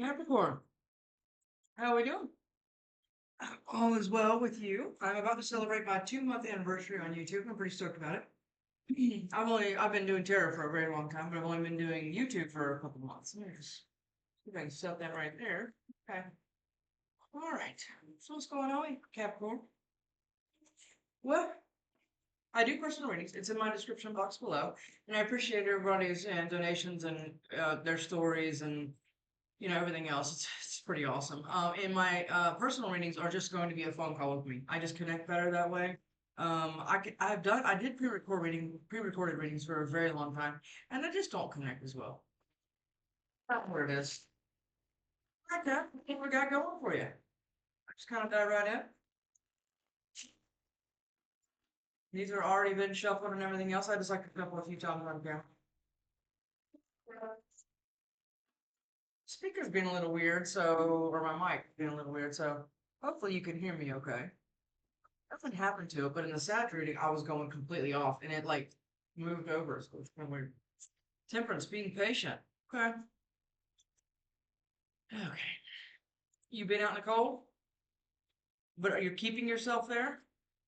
Capricorn, how are we doing? All is well with you. I'm about to celebrate my 2 month anniversary on YouTube. I'm pretty stoked about it. I've been doing tarot for a very long time, but I've only been doing YouTube for a couple months. Let me just see if I can set that right there. Okay. All right. So what's going on, Capricorn? Well, I do personal readings. It's in my description box below, and I appreciate everybody's donations and their stories and everything else. It's pretty awesome. And my personal readings are just going to be a phone call with me. I just connect better that way. I did pre-recorded readings for a very long time, and I just don't connect as well. That's what it is. Okay, what we got going for you? Just kind of dive right in. These are already been shuffled and everything else. I just like to shuffle a few times on camera. Speaker's being a little weird, or my mic being a little weird, so hopefully you can hear me okay. Nothing happened to it, but in the Sag reading, I was going completely off, and it like moved over. So it's kind of weird. Temperance, being patient. Okay. Okay. You been out in the cold, but are you keeping yourself there?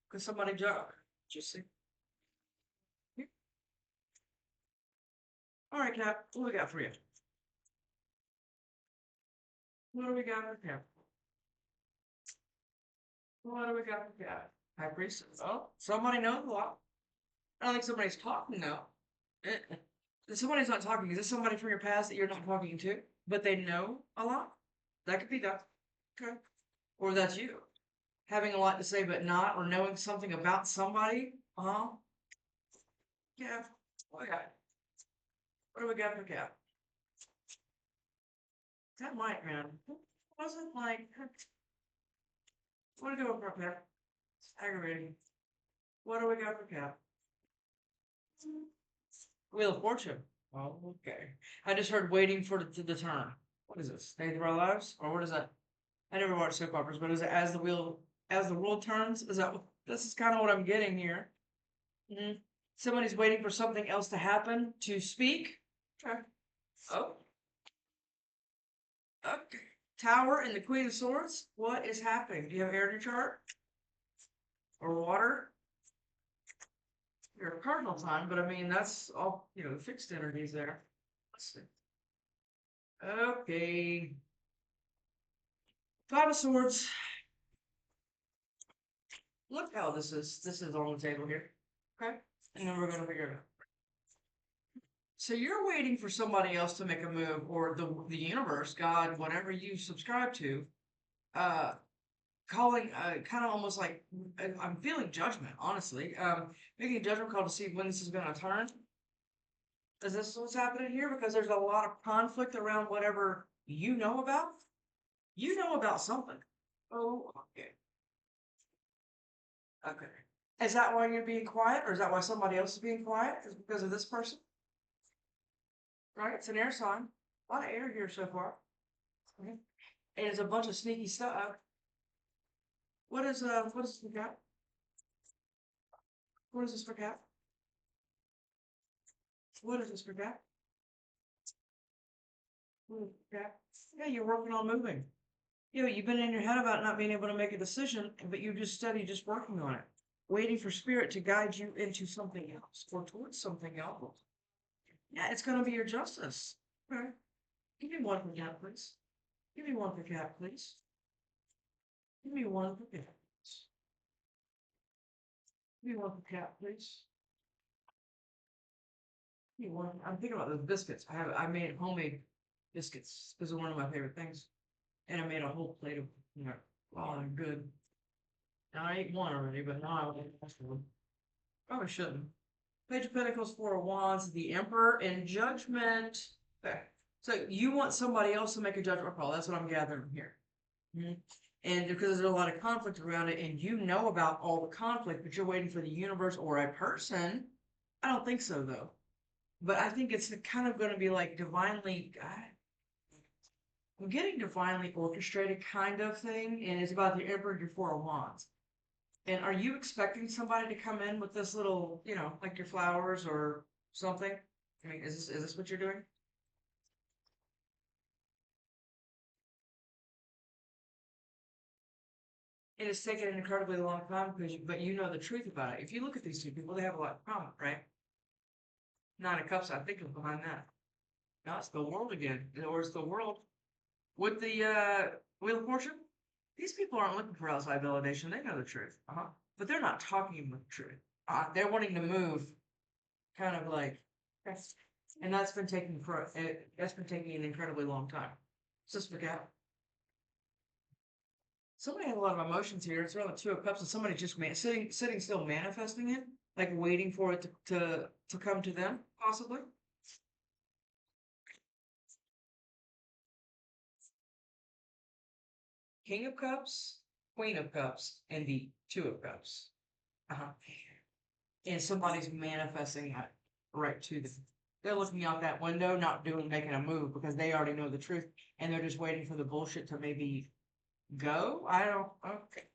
Because somebody just see. All right, Cap. What do we got for you? What do we got for Cap? What do we got for Cap? High Priestess. Oh, somebody knows a lot. I don't think somebody's talking now. Somebody's not talking. Is this somebody from your past that you're not talking to, but they know a lot? That could be that. Okay. Or that's you having a lot to say, but not, or knowing something about somebody. Uh-huh. Yeah. Okay. What do we got for Cap? That mic, man. Wasn't like. What do we go for Cap? It's aggravating. What do we got for Cap? Wheel of Fortune. Oh, okay. I just heard waiting for the turn. What is this? Day of Our Lives? Or what is that? I never watched soap operas, but is it as the world turns? This is kind of what I'm getting here? Mhm. Somebody's waiting for something else to happen to speak. Okay. Oh, okay. Tower and the Queen of Swords. What is happening? Do you have air in your chart? Or water? You're a cardinal sign, but I mean, that's all, the fixed energies there. Let's see. Okay. Five of Swords. Look how this is on the table here. Okay. And then we're going to figure it out. So you're waiting for somebody else to make a move, or the universe, God, whatever you subscribe to, uh, calling, kind of almost like I'm feeling judgment, honestly, making a judgment call to see when this is going to turn. Is this what's happening here? Because there's a lot of conflict around whatever you know about. You know about something. Oh, okay. Okay. Is that why you're being quiet, or is that why somebody else is being quiet? Is it because of this person? Right? It's an air sign. A lot of air here so far. Mhm. And it's a bunch of sneaky stuff. What is this for Cap? What is this for Cap? What is this for Cap? Cap? Yeah, you're working on moving. You've been in your head about not being able to make a decision, but you just just working on it, waiting for spirit to guide you into something else or towards something else. Yeah, it's gonna be your justice. Okay. Give me one for Cap, please. Give me one for Cap, please. Give me one for Cap, please. Give me one for Cap, please. Give me one. I'm thinking about those biscuits. I made homemade biscuits. This is one of my favorite things. And I made a whole plate of wow, they're good. Now I ate one already, but now I want the rest of them. Probably shouldn't. Page of Pentacles, Four of Wands, the Emperor, and Judgment. Okay. So you want somebody else to make a judgment call. That's what I'm gathering here. Mhm. And because there's a lot of conflict around it, and you know about all the conflict, but you're waiting for the universe or a person. I don't think so, though. But I think it's kind of going to be like divinely, I'm getting divinely orchestrated kind of thing, and it's about the Emperor and your Four of Wands. And are you expecting somebody to come in with this little, like your flowers or something? I mean, is this what you're doing? And it's taken an incredibly long time but you know the truth about it. If you look at these two people, they have a lot in common, right? Nine of Cups, I think, is behind that. Now it's the world again, or it's the world with the Wheel of Fortune. These people aren't looking for outside validation. They know the truth, but they're not talking with the truth. They're wanting to move, kind of like, and that's been taking an incredibly long time. Just forget. Somebody has a lot of emotions here. It's around the Two of Cups, and somebody just sitting still, manifesting it, like waiting for it to come to them, possibly. King of Cups, Queen of Cups, and the Two of Cups. Uh-huh. And somebody's manifesting that right to them. They're looking out that window, not making a move because they already know the truth, and they're just waiting for the bullshit to maybe go. I don't. Okay.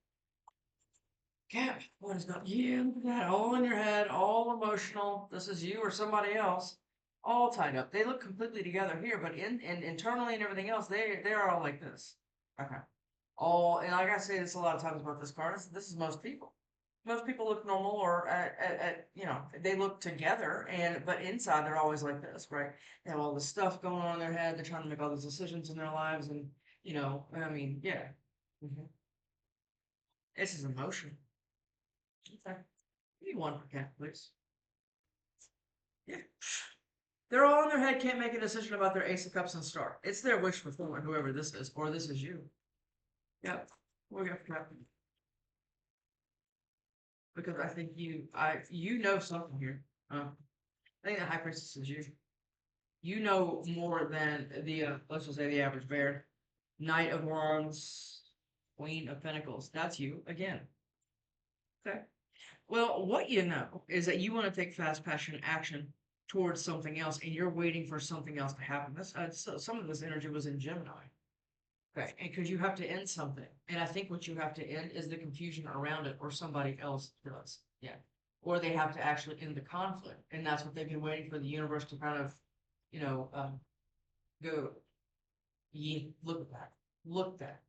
Cap, what is going? Yeah, look at that. All in your head, all emotional. This is you or somebody else, all tied up. They look completely together here, but internally and everything else, they're all like this. Okay. All, and like I say this a lot of times about this card, this is most people. Most people look normal or they look together, but inside they're always like this, right? They have all this stuff going on in their head. They're trying to make all these decisions in their lives, and I mean, yeah. Mhm. This is emotion. Okay. Give me one for cat, please. Yeah. They're all in their head, can't make a decision about their Ace of Cups and Star. It's their wish fulfillment, whoever this is, or this is you. Yep. We're gonna cat. Because I think you know something here. I think the High Priestess is you. You know more than the let's just say the average bear. Knight of Wands, Queen of Pentacles. That's you again. Okay. Well, what you know is that you want to take fast passion action towards something else, and you're waiting for something else to happen. So some of this energy was in Gemini. Okay, and because you have to end something, and I think what you have to end is the confusion around it, or somebody else does. Yeah, or they have to actually end the conflict, and that's what they've been waiting for the universe to kind of, you know, go. Yeah, look at that. Look at that.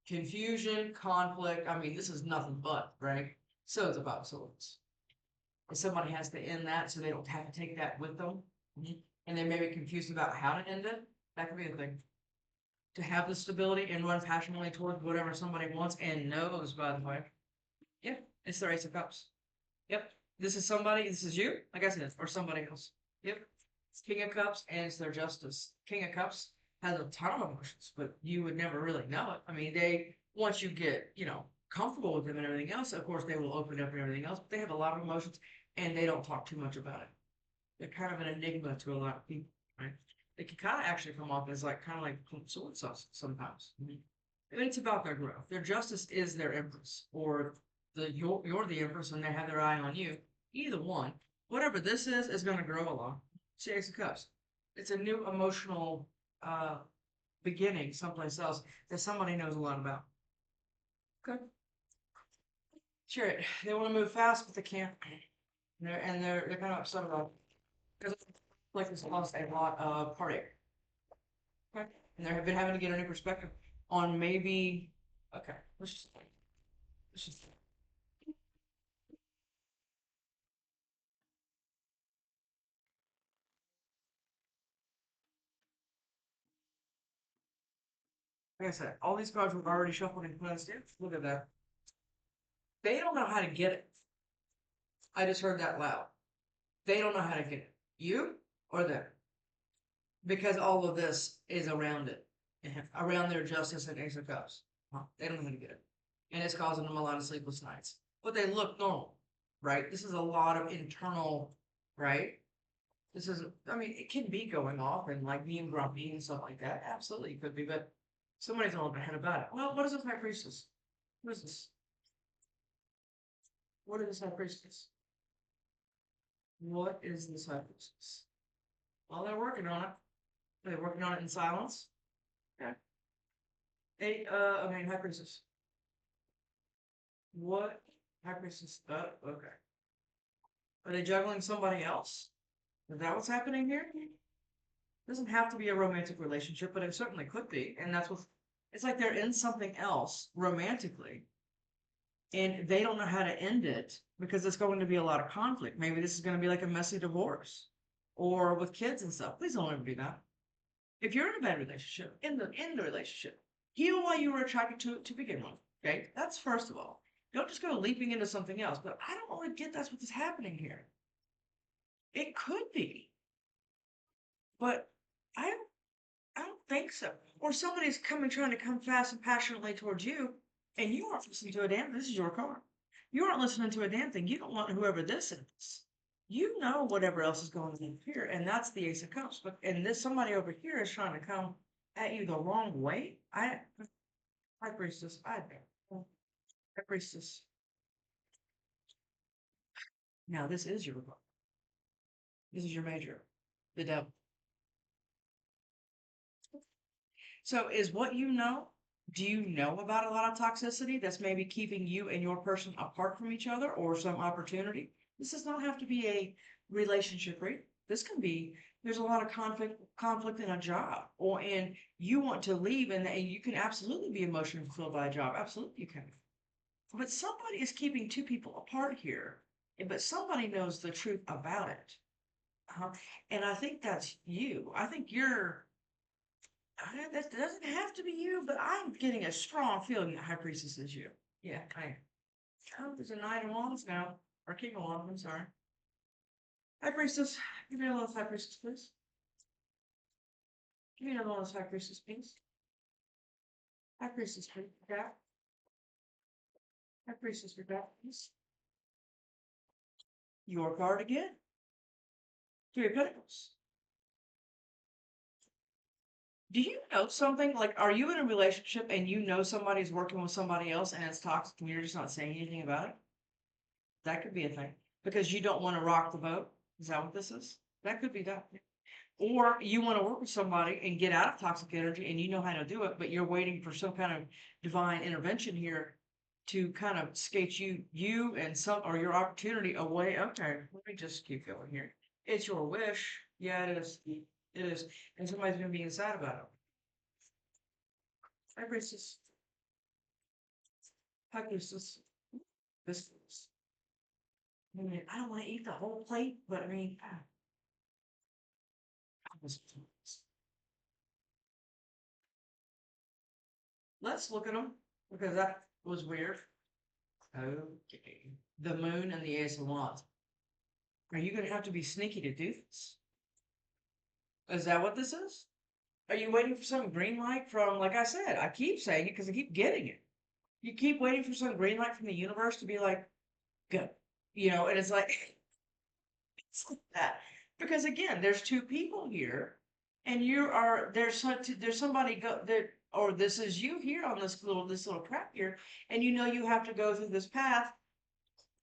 Confusion, conflict. I mean, this is nothing but, right? So it's about swords. And somebody has to end that so they don't have to take that with them. And they may be confused about how to end it. That could be a thing. To have the stability and run passionately towards whatever somebody wants and knows, by the way. Yeah, it's their Ace of Cups. Yep. This is you, like I said, or somebody else. Yep. It's King of Cups and it's their Justice. King of Cups has a ton of emotions, but you would never really know it. I mean, once you get, comfortable with them and everything else, of course, they will open up and everything else, but they have a lot of emotions and they don't talk too much about it. They're kind of an enigma to a lot of people, right? They can kind of actually come off as kind of like sword sauce sometimes. And it's about their growth. Their justice is their empress, or you're the empress and they have their eye on you. Either one, whatever this is going to grow along. See, Ace of Cups. It's a new emotional uh, beginning someplace else that somebody knows a lot about. Okay. Sure. They want to move fast, but they can't. They're kind of upset about it because like this caused a lot of heartache. Okay. And they have been having to get a new perspective on maybe. Okay. Let's just. Like I said, all these cards were already shuffled and put on stamps. Look at that. They don't know how to get it. I just heard that loud. They don't know how to get it. You or them? Because all of this is around it, around their justice and Ace of Cups. They don't know how to get it, and it's causing them a lot of sleepless nights. But they look normal, right? This is a lot of internal, right? This is, I mean, it can be going off and like being grumpy and stuff like that. Absolutely, it could be, but somebody's a little bit ahead about it. Well, what is this High Priestess? What is this? What is this High Priestess? What is this High Priestess? Well, they're working on it. They're working on it in silence. Okay. High Priestess. What? High Priestess. Okay. Are they juggling somebody else? Is that what's happening here? It doesn't have to be a romantic relationship, but it certainly could be. And that's what it's like they're in something else romantically. and they don't know how to end it because it's going to be a lot of conflict. Maybe this is going to be like a messy divorce or with kids and stuff. Please don't ever do that. If you're in a bad relationship, in the relationship, heal why you were attracted to it to begin with. Okay, that's first of all. Don't just go leaping into something else. But I don't really get that's what's happening here. It could be, but I I don't think so. Or somebody's coming trying to come fast and passionately towards you, and you aren't listening to a damn. This is your car. You aren't listening to a damn thing. You don't want whoever this is. You know whatever else is going on here, and that's the Ace of Cups. But and this somebody over here is trying to come at you the wrong way. High Priestess, High Priestess. Now this is your card. This is your major, the devil. So is what you know, do you know about a lot of toxicity that's maybe keeping you and your person apart from each other or some opportunity? This does not have to be a relationship rate. This can be, there's a lot of conflict in a job or and you want to leave and you can absolutely be emotionally fulfilled by a job. Absolutely you can. But somebody is keeping two people apart here. But somebody knows the truth about it. And I think that's you. I think you're that doesn't have to be you, but I'm getting a strong feeling that High Priestess is you. Yeah, I am. Oh, there's a Nine of Wands now. Or King of Wands, I'm sorry. High Priestess, give me a little High Priestess, please. Give me another one of those High Priestess, please. High Priestess, please. Yeah. High Priestess, for that, please. Your card again. Three of Pentacles. Do you know something? Like, are you in a relationship and you know somebody's working with somebody else and it's toxic and you're just not saying anything about it? That could be a thing because you don't want to rock the boat. Is that what this is? That could be that. Or you want to work with somebody and get out of toxic energy and you know how to do it, but you're waiting for some kind of divine intervention here to kind of skate you and some or your opportunity away. Okay, let me just keep going here. It's your wish. Yeah, it is. It is. And somebody's gonna be sad about it. High Priestess. High Priestess. This is. I mean, I don't want to eat the whole plate, but I mean, let's look at them because that was weird. Okay. The Moon and the Ace of Wands. Are you going to have to be sneaky to do this? Is that what this is? Are you waiting for some green light from, like I said, I keep saying it because I keep getting it. You keep waiting for some green light from the universe to be like, good. You know, and it's like, it's like that. Because again, there's two people here and there's somebody go that, or this is you here on this little crap here. And you know, you have to go through this path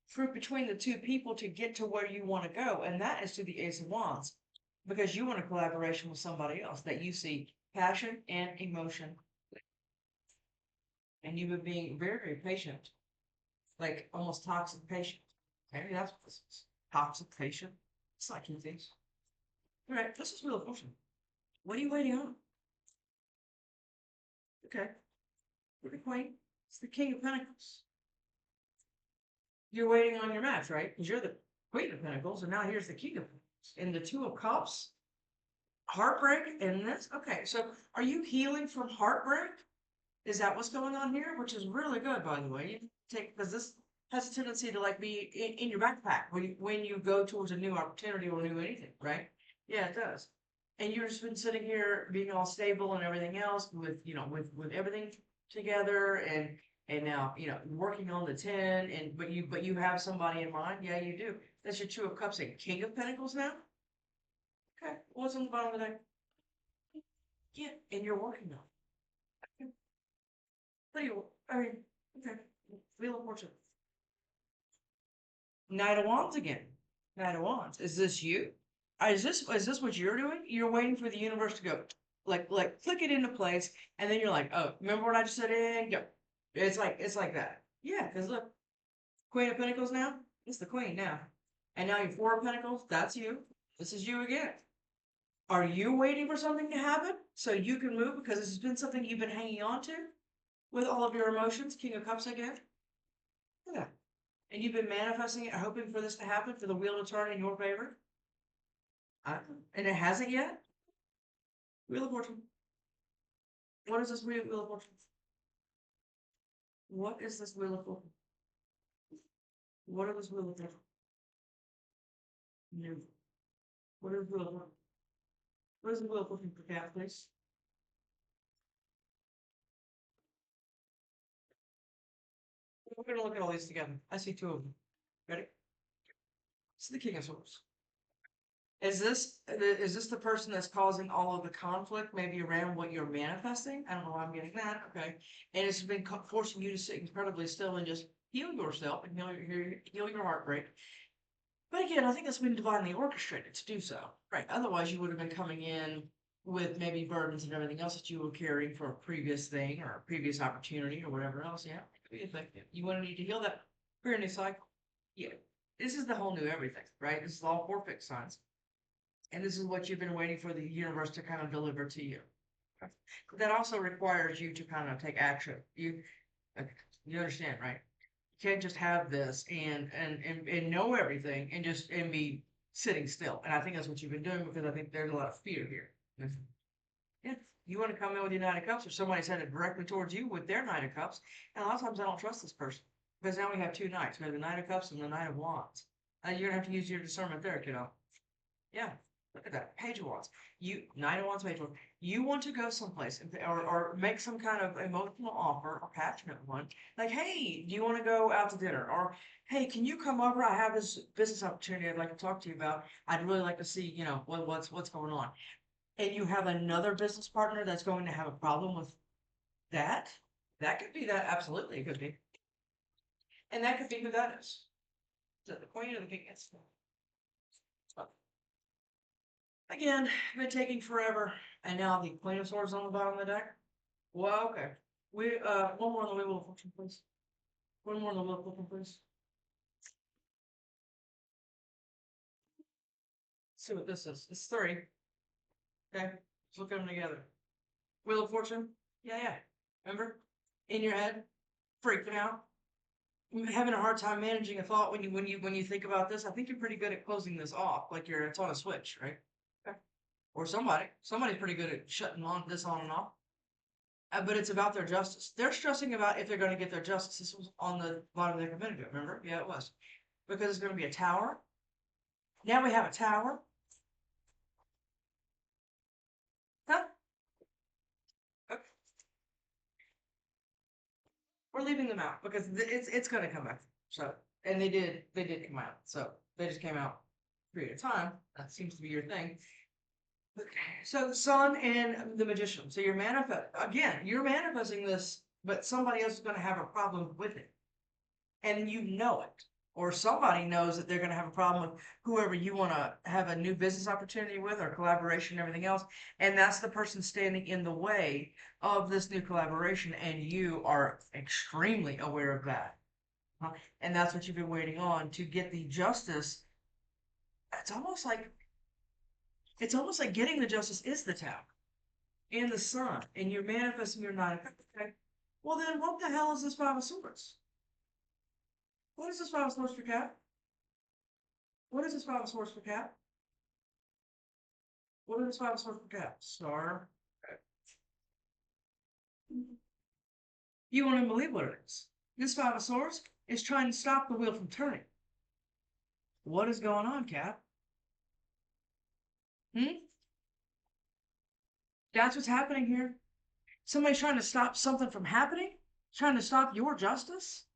through between the two people to get to where you want to go. And that is to the Ace of Wands because you want a collaboration with somebody else that you see passion and emotion. And you've been being very, very patient, like almost toxic patient. Maybe that's what this is. Toxic patient. It's like two things. All right, this is real emotion. What are you waiting on? Okay. You're the Queen. It's the King of Pentacles. You're waiting on your match, right? Because you're the Queen of Pentacles, and now here's the King of Pentacles. And the Two of Cups. Heartbreak and this. Okay, so are you healing from heartbreak? Is that what's going on here? Which is really good, by the way. You take because this has a tendency to like be in your backpack when you go towards a new opportunity or new anything, right? Yeah, it does. And you've just been sitting here being all stable and everything else with with everything together and now working on the 10 and but you have somebody in mind. Yeah, you do. That's your Two of Cups and King of Pentacles now. Okay, what's on the bottom of that? Yeah, and you're working on it. What do you? I mean, okay. Wheel of Fortune. Knight of Wands again. Knight of Wands. Is this you? Is this what you're doing? You're waiting for the universe to go like click it into place, and then you're like, oh, remember what I just said? And go. It's like that. Yeah, because look, Queen of Pentacles now. It's the Queen now, and now you're Four of Pentacles. That's you. This is you again. Are you waiting for something to happen so you can move because this has been something you've been hanging on to with all of your emotions? King of Cups again. Yeah. And you've been manifesting it, hoping for this to happen, for the wheel to turn in your favor? And it hasn't yet? Wheel of Fortune. What is this Wheel of Fortune? What is this Wheel of Fortune? What is this Wheel of Fortune? No. What is Wheel of Fortune? What is the Wheel of Fortune for cat, please? We're gonna look at all these together. I see two of them. Ready? It's the King of Swords. Is this the person that's causing all of the conflict, maybe around what you're manifesting? I don't know why I'm getting that. Okay, and it's been forcing you to sit incredibly still and just heal yourself and heal your heartbreak. But again, I think that's been divinely orchestrated to do so. Right. Otherwise, you would have been coming in with maybe burdens and everything else that you were carrying for a previous thing or a previous opportunity or whatever else. Yeah, it could be effective. You want to need to heal that for your new cycle. Yeah. This is the whole new everything, right? This is all four fixed signs. And this is what you've been waiting for the universe to kind of deliver to you. That also requires you to kind of take action. You understand, right? You can't just have this and know everything and be sitting still. And I think that's what you've been doing because I think there's a lot of fear here. Yeah, you want to come in with your Knight of Cups, or somebody's headed directly towards you with their Knight of Cups. And a lot of times I don't trust this person because now we have two Knights. We have the Knight of Cups and the Knight of Wands. You're gonna have to use your discernment there, kiddo. Yeah, look at that. Page of Wands. Knight of Wands, Page of Wands. You want to go someplace or make some kind of emotional offer or passionate one. Like, hey, do you want to go out to dinner? Or, hey, can you come over? I have this business opportunity I'd like to talk to you about. I'd really like to see, what's going on. And you have another business partner that's going to have a problem with that. That could be that. Absolutely, it could be. And that could be who that is. Is that the Queen or the King? Again, been taking forever, and now the Queen of Swords on the bottom of the deck. Well, okay. One more on the Wheel of Fortune, please. One more on the Wheel of Fortune, please. Let's see what this is. It's three. Okay, let's look at them together. Wheel of Fortune. Yeah. Remember, in your head, freaking out, having a hard time managing a thought when you think about this. I think you're pretty good at closing this off, like it's on a switch, right? Okay. Or somebody's pretty good at shutting this on and off. But it's about their justice. They're stressing about if they're going to get their justice. This was on the bottom of their community, remember? Yeah, it was. Because it's going to be a tower. Now we have a tower. Huh? Okay. We're leaving them out because it's going to come back. So, and they did come out. So they just came out a period of time. That seems to be your thing. Okay. So the Sun and the Magician. So you're manifesting this, but somebody else is going to have a problem with it. And you know it, or somebody knows that they're going to have a problem with whoever you want to have a new business opportunity with or collaboration and everything else. And that's the person standing in the way of this new collaboration. And you are extremely aware of that. And that's what you've been waiting on to get the justice. It's almost like getting the justice is the Tower and the Sun, and you're manifesting your Nine of Cups. Okay. Well, then what the hell is this Five of Swords? What is this Five of Swords for Cap? What is this Five of Swords for Cap? What is this Five of Swords for Cap? Star. Okay. You won't even believe what it is. This Five of Swords is trying to stop the wheel from turning. What is going on, Cap? That's what's happening here. Somebody's trying to stop something from happening? Trying to stop your justice?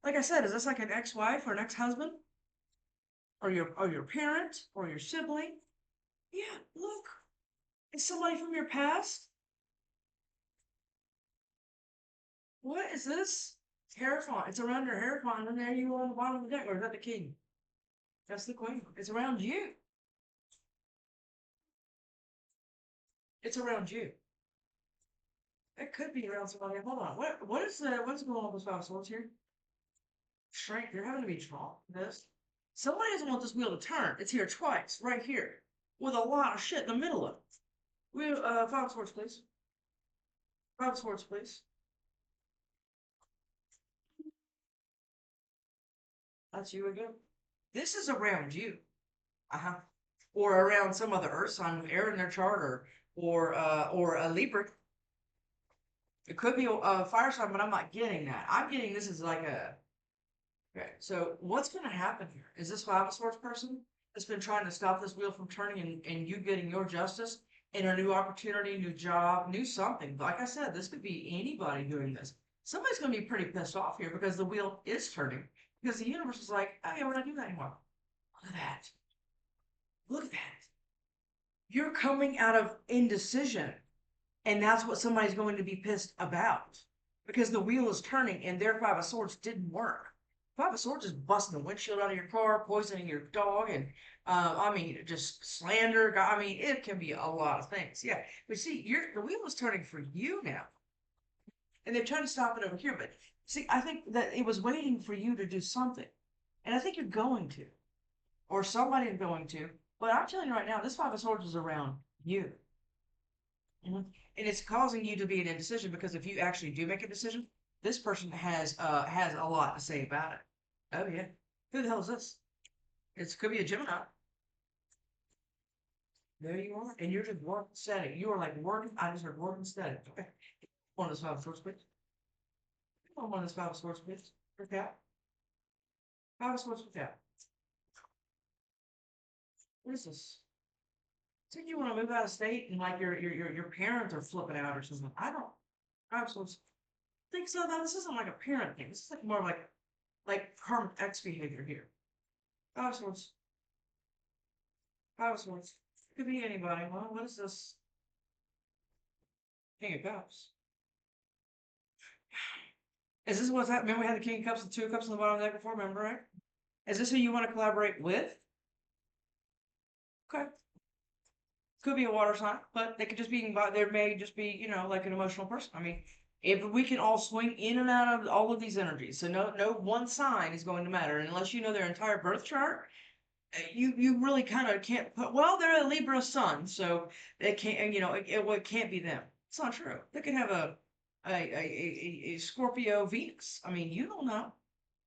Like I said, is this like an ex-wife or an ex-husband? Or your parent or your sibling? Yeah, look. It's somebody from your past. What is this? Hierophant. It's around your Hierophant, and there you are on the bottom of the deck. Or is that the King? That's the Queen. It's around you. It's around you. It could be around somebody. Hold on. What's going on with this Five of Swords here? Strength. You're having to be strong. This. Somebody doesn't want this wheel to turn. It's here twice, right here, with a lot of shit in the middle of it. Five of Swords, please. Five of Swords, please. That's you again. This is around you. Uh-huh. Or around some other earth sign with air in their chart or a Libra. It could be a fire sign, but I'm not getting that. I'm getting this is like a okay. So what's gonna happen here? Is this Five of Swords person that's been trying to stop this wheel from turning and you getting your justice and a new opportunity, new job, new something? Like I said, this could be anybody doing this. Somebody's gonna be pretty pissed off here because the wheel is turning. Because the universe is like, oh yeah, we're not doing that anymore. Look at that. Look at that. You're coming out of indecision. And that's what somebody's going to be pissed about. Because the wheel is turning and their Five of Swords didn't work. Five of Swords is busting the windshield out of your car, poisoning your dog, and I mean, just slander. I mean, it can be a lot of things. Yeah. But see, the wheel is turning for you now. And they're trying to stop it over here. But see, I think that it was waiting for you to do something. And I think you're going to. Or somebody is going to. But I'm telling you right now, this Five of Swords is around you. Mhm. And it's causing you to be in indecision because if you actually do make a decision, this person has a lot to say about it. Oh yeah. Who the hell is this? It could be a Gemini. There you are. And you're just working steady. You are like working. I just heard working steady. Okay. One of those Five of Swords, please. One of those Five of Swords, please. Okay. Five of Swords with that. What is this? So you want to move out of state and like your parents are flipping out or something. I don't. Five of Swords. Think so. That this isn't like a parent thing. This is like more like karmic X behavior here. Five of Swords. Five of Swords. Could be anybody. Well, what is this? King of Cups. Is this what's happening? Remember we had the King of Cups and Two of Cups on the bottom of the deck before, remember, right? Is this who you want to collaborate with? Okay. Could be a water sign, but they could just be, there may just be, like an emotional person. I mean, if we can all swing in and out of all of these energies, so no one sign is going to matter unless you know their entire birth chart. You really kind of can't put, well, they're a Libra sun, so it can't, it can't be them. It's not true. They could have a Scorpio Venus. I mean, you don't know.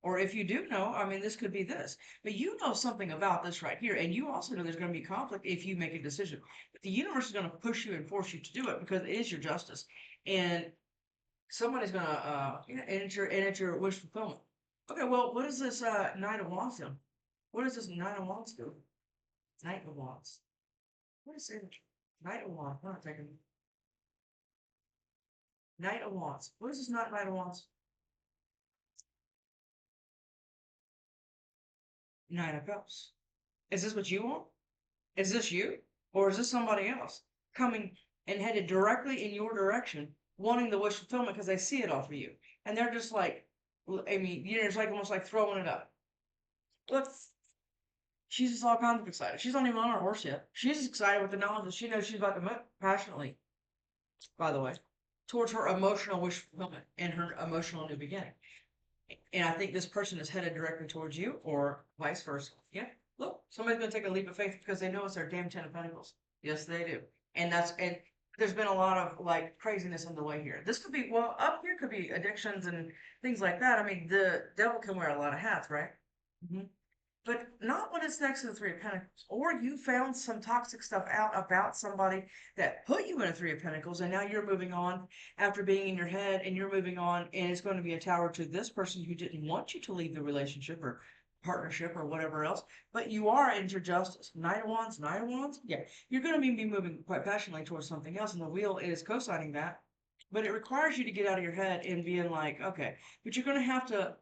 Or if you do know, I mean, this could be this. But you know something about this right here. And you also know there's going to be conflict if you make a decision. But the universe is going to push you and force you to do it because it is your justice. And somebody's going to, and it's your wish fulfillment. Okay, well, what is this Knight of Wands do? What does this Knight of Wands do? Knight of Wands. What is it? Knight of Wands. I'm not taking Knight of Wands. What is this Knight of Wands? Nine of Cups. Is this what you want? Is this you? Or is this somebody else coming and headed directly in your direction, wanting the wish fulfillment because they see it all for you? And they're just like, I mean, it's like almost like throwing it up. Look, she's just all kinds of excited. She's not even on her horse yet. She's excited with the knowledge that she knows she's about to move passionately, by the way, towards her emotional wish fulfillment and her emotional new beginning. And I think this person is headed directly towards you or vice versa. Yeah. Look, somebody's going to take a leap of faith because they know it's their damn Ten of Pentacles. Yes, they do. And there's been a lot of like craziness on the way here. This could be, well, up here could be addictions and things like that. I mean, the devil can wear a lot of hats, right? Mm-hmm. But not when it's next to the Three of Pentacles. Or you found some toxic stuff out about somebody that put you in a Three of Pentacles, and now you're moving on after being in your head, and you're moving on, and it's going to be a tower to this person who didn't want you to leave the relationship or partnership or whatever else, but you are into justice. Knight of Wands, Knight of Wands. Yeah, you're going to be moving quite passionately towards something else, and the wheel is co-signing that. But it requires you to get out of your head and being like, okay, but you're going to have to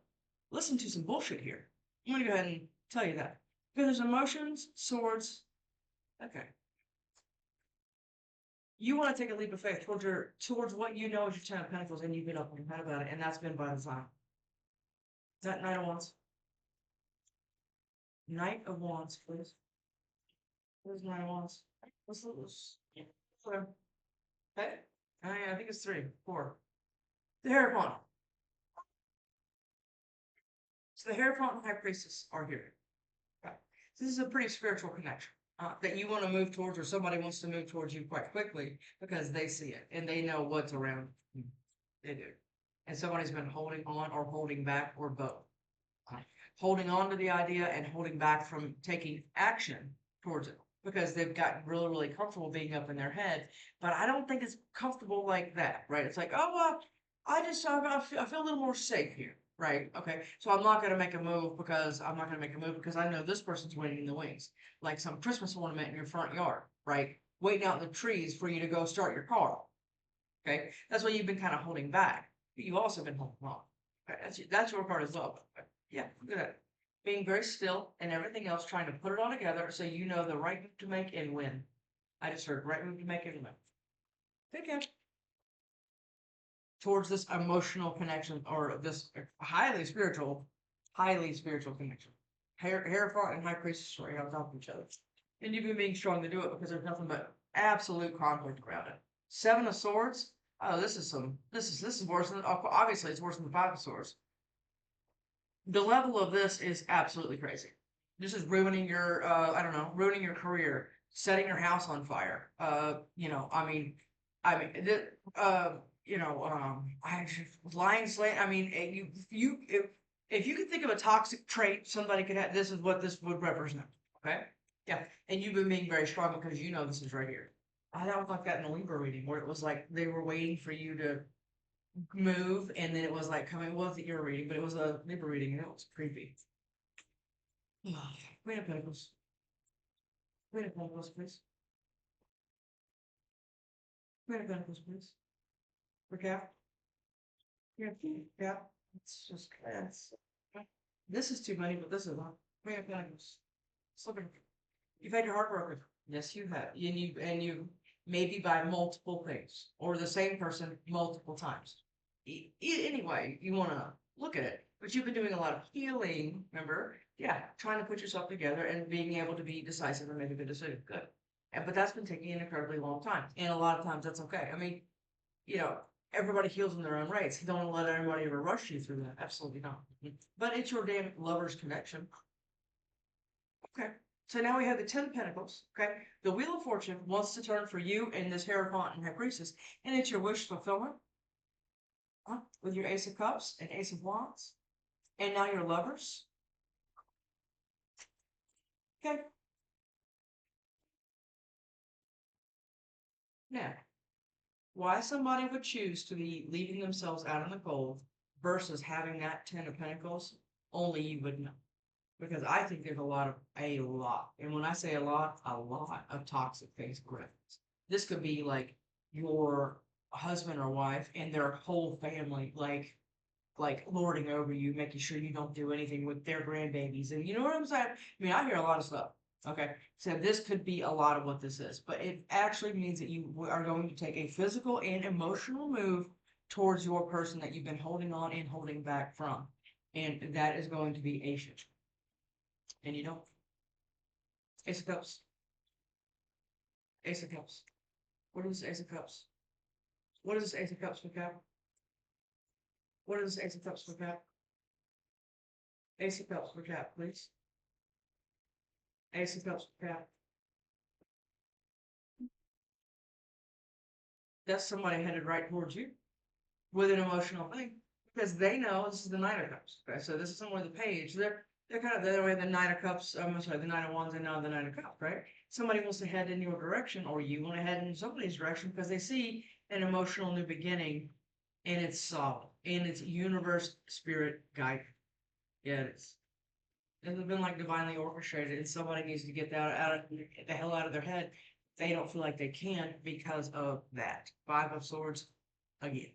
listen to some bullshit here. I'm going to go ahead and tell you that. Because there's emotions, swords. Okay. You want to take a leap of faith towards what you know is your Ten of Pentacles, and you've been up in your head about it, and that's been by design. Is that Knight of Wands? Knight of Wands, please. Where's Knight of Wands? Let's look this. Okay. I think it's 3, 4. The Hierophant. So the Hierophant and High Priestess are here. Okay. So this is a pretty spiritual connection that you want to move towards, or somebody wants to move towards you quite quickly because they see it and they know what's around you. They do. And somebody's been holding on or holding back or both. holding on to the idea and holding back from taking action towards it because they've gotten really, really comfortable being up in their head. But I don't think it's comfortable like that, right? It's like, oh, well, I feel a little more safe here, right? Okay, so I'm not going to make a move because I know this person's waiting in the wings, like some Christmas ornament in your front yard, right? Waiting out in the trees for you to go start your car. Okay, that's why you've been kind of holding back. But you've also been holding on. Okay, that's your part as well. Okay, yeah, look at that. Being very still and everything else, trying to put it all together so you know the right move to make and win. I just heard right move to make and win. Take care. Towards this emotional connection or this highly spiritual connection. Hierophant and High Priestess right on top of each other. And you've been being strong to do it because there's nothing but absolute conflict around it. Seven of Swords. Oh, this is worse than, obviously it's worse than the Five of Swords. The level of this is absolutely crazy. This is ruining your, I don't know, ruining your career, setting your house on fire. Lying, slaying. I mean, if you could think of a toxic trait somebody could have, this is what this would represent. Okay, yeah, and you've been being very strong because you know this is right here. I don't like that in a Libra reading where it was like they were waiting for you to move, and then it was like coming. Well, it wasn't your reading, but it was a Libra reading, and it was creepy. Queen of Pentacles. Queen of Pentacles, please. Queen of Pentacles, please. For Cap. Yeah, Cap. It's just class. This is too many, but this is not. Queen of Pentacles. You've had your heart broken. Yes, you have. And you maybe by multiple things or the same person multiple times. Anyway, you want to look at it, but you've been doing a lot of healing. Remember, yeah, trying to put yourself together and being able to be decisive and make a good decision. Good, but that's been taking an incredibly long time, and a lot of times that's okay. I mean, you know, everybody heals in their own rates. You don't let anybody ever rush you through that. Absolutely not. But it's your damn lover's connection. Okay. So now we have the Ten of Pentacles. Okay. The Wheel of Fortune wants to turn for you and this Hierophant and High Priestess, and it's your wish fulfillment. With your Ace of Cups and Ace of Wands. And now your lovers. Okay. Now, why somebody would choose to be leaving themselves out in the cold versus having that Ten of Pentacles, only you would know. Because I think there's a lot, and when I say a lot of toxic things going on. This could be like your husband or wife and their whole family, like lording over you, making sure you don't do anything with their grandbabies. And you know what I'm saying? I mean, I hear a lot of stuff. Okay. So this could be a lot of what this is, but it actually means that you are going to take a physical and emotional move towards your person that you've been holding on and holding back from. And that is going to be Asian. And you don't. Ace of Cups. Ace of Cups. What is Ace of Cups? What is Ace of Cups for Cap? What is Ace of Cups for Cap? Ace of Cups for Cap, please. Ace of Cups for Cap. That's somebody headed right towards you with an emotional thing because they know this is the Knight of Cups. Okay, so this is somewhere the page. They're kind of the way the Knight of Cups. I'm sorry, the Knight of Wands and now the Knight of Cups, right? Somebody wants to head in your direction, or you want to head in somebody's direction because they see an emotional new beginning, and it's solid, and it's universe, spirit, guide. Yeah, it is. It's been like divinely orchestrated, and somebody needs to get that out of the hell out of their head. They don't feel like they can because of that. Five of Swords again.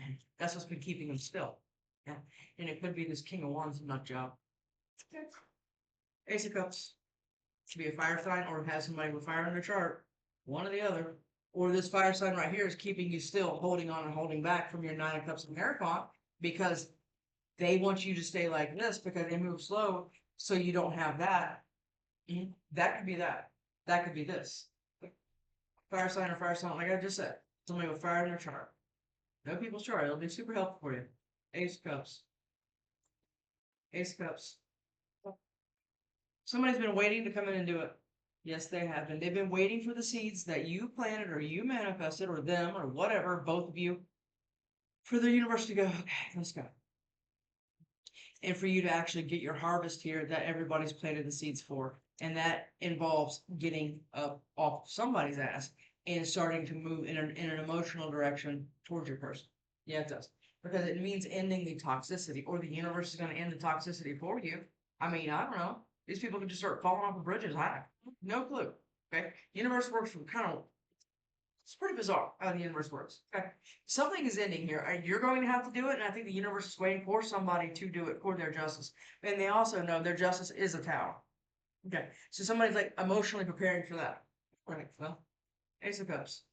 And that's what's been keeping them still. Yeah. And it could be this King of Wands nut job. Ace of Cups. Could be a fire sign or have somebody with fire in their chart. One or the other. Or this fire sign right here is keeping you still, holding on and holding back from your Nine of Cups and Hierophant because they want you to stay like this because they move slow, so you don't have that. That could be that. That could be this. Fire sign or fire sign, like I just said. Somebody with fire in their chart. No people's chart. It'll be super helpful for you. Ace of Cups. Ace of Cups. Somebody's been waiting to come in and do it. Yes, they have been. They've been waiting for the seeds that you planted or you manifested or them or whatever, both of you, for the universe to go, okay, let's go. and for you to actually get your harvest here that everybody's planted the seeds for. And that involves getting up off somebody's ass and starting to move in an emotional direction towards your person. Yeah, it does. Because it means ending the toxicity, or the universe is going to end the toxicity for you. I mean, I don't know. These people can just start falling off of bridges. I have no clue. Okay. Universe works from kind of, it's pretty bizarre how the universe works. Okay. Something is ending here. You're going to have to do it. And I think the universe is waiting for somebody to do it for their justice. And they also know their justice is a tower. Okay. So somebody's like emotionally preparing for that. Right. Well, Ace of Cups.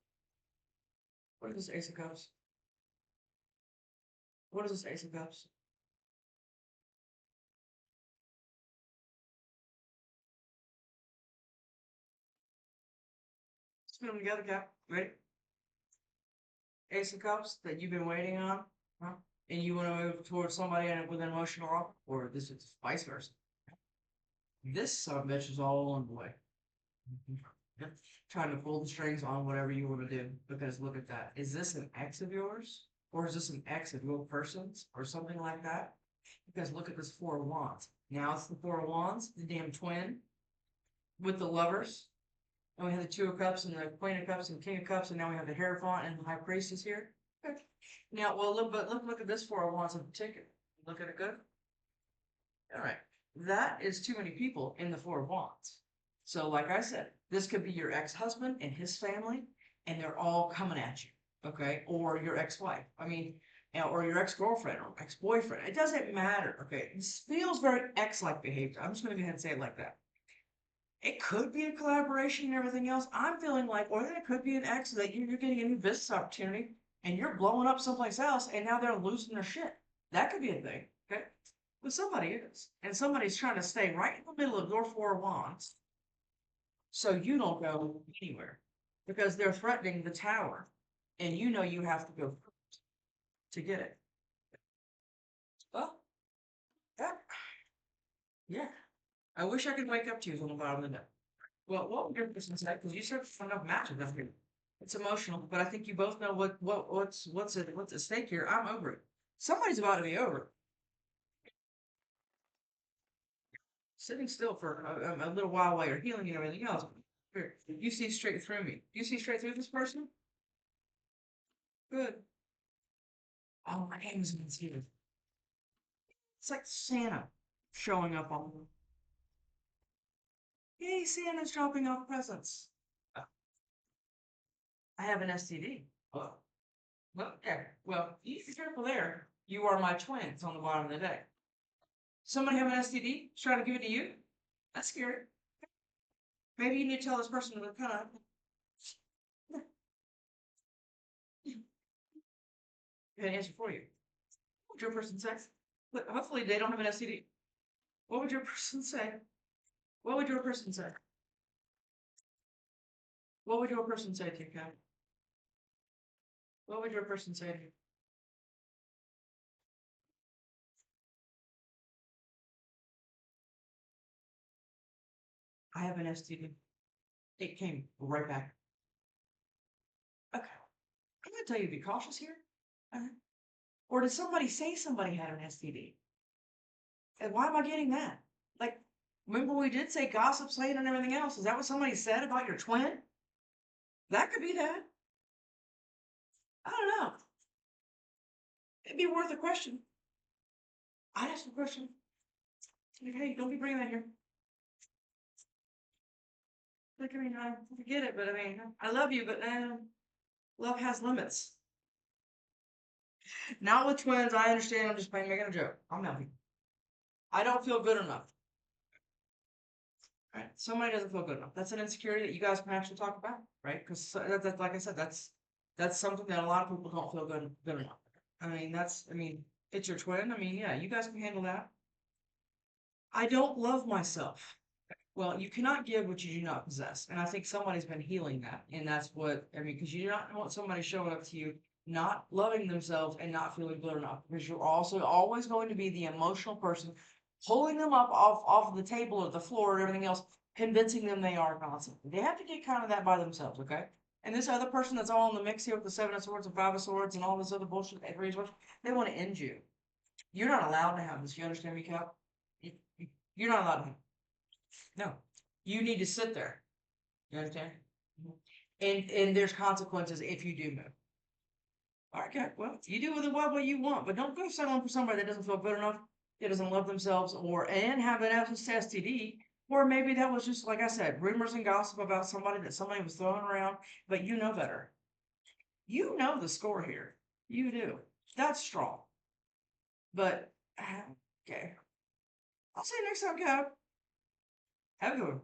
What is this Ace of Cups? What is this Ace of Cups? Let's put them together, Cap. Ready? Ace of Cups that you've been waiting on, huh? And you want to move towards somebody with an emotional offer, or this is vice versa. This son of a bitch is all on the way. Trying to pull the strings on whatever you want to do. Because look at that. Is this an ex of yours? Or is this an ex of your person's? Or something like that? Because look at this Four of Wands. Now it's the Four of Wands, the damn twin, with the lovers. And we have the Two of Cups and the Queen of Cups and King of Cups, and now we have the Hierophant and the High Priestess here. Okay. Now, well, look at this Four of Wands in particular. Look at it good. All right. That is too many people in the Four of Wands. So, like I said, this could be your ex-husband and his family, and they're all coming at you, okay? Or your ex-wife. I mean, or your ex-girlfriend or ex-boyfriend. It doesn't matter, okay? This feels very ex-like behavior. I'm just going to go ahead and say it like that. It could be a collaboration and everything else. I'm feeling like, or it could be an ex that you're getting a new business opportunity and you're blowing up someplace else, and now they're losing their shit. That could be a thing, okay? But somebody is. And somebody's trying to stay right in the middle of your Four of Wands so you don't go anywhere, because they're threatening the tower, and you know you have to go first to get it. Well, that, yeah. I wish I could wake up to you on the bottom of the day. Well, what would your person say? Because you serve enough matches up here. It's emotional, but I think you both know what's at stake here. I'm over it. Somebody's about to be over it. Sitting still for a little while you're healing and everything else. Here, you see straight through me. You see straight through this person? Good. Oh, my Amazon's here. It's like Santa showing up on them. Yay, Santa's dropping off presents. I have an STD. Oh. Well, yeah. Well, you be careful there. You are my twins on the bottom of the deck. Somebody have an STD? Trying to give it to you? That's scary. Maybe you need to tell this person to kind of. Got an answer for you. What would your person say? Look, hopefully they don't have an STD. What would your person say? What would your person say? What would your person say to you, Kat? What would your person say to you? I have an STD. It came right back. Okay. I'm gonna tell you to be cautious here. Uh, or did somebody say somebody had an STD? And why am I getting that? Like, remember we did say gossip, slaying, and everything else. Is that what somebody said about your twin? That could be that. I don't know. It'd be worth a question. I'd ask a question. Like, hey, don't be bringing that here. Like, I mean, I forget it, but I mean, I love you, but love has limits. Not with twins. I understand. I'm just making a joke. I'm not. I don't feel good enough. Right? Somebody doesn't feel good enough. That's an insecurity that you guys can actually talk about, right? Because that's like I said, that's something that a lot of people don't feel good enough. I mean, it's your twin. I mean, yeah, you guys can handle that. I don't love myself. Well, you cannot give what you do not possess. And I think somebody's been healing that. And that's what, I mean, because you do not want somebody showing up to you not loving themselves and not feeling good enough. Because you're also always going to be the emotional person, pulling them up off of the table or the floor and everything else, convincing them they are constantly. They have to get kind of that by themselves, okay? And this other person that's all in the mix here with the Seven of Swords and Five of Swords and all this other bullshit, they want to end you. You're not allowed to have this. You understand me, Cap? You're not allowed to have it. No. You need to sit there. You understand? And there's consequences if you do move. All right, Cap. Well, you do with it what you want, but don't go settling for somebody that doesn't feel good enough, that doesn't love themselves, and have an STD. Or maybe that was just, like I said, rumors and gossip about somebody that somebody was throwing around, but you know better. You know the score here. You do. That's strong. But, okay. I'll see you next time, Cap. Have a good one.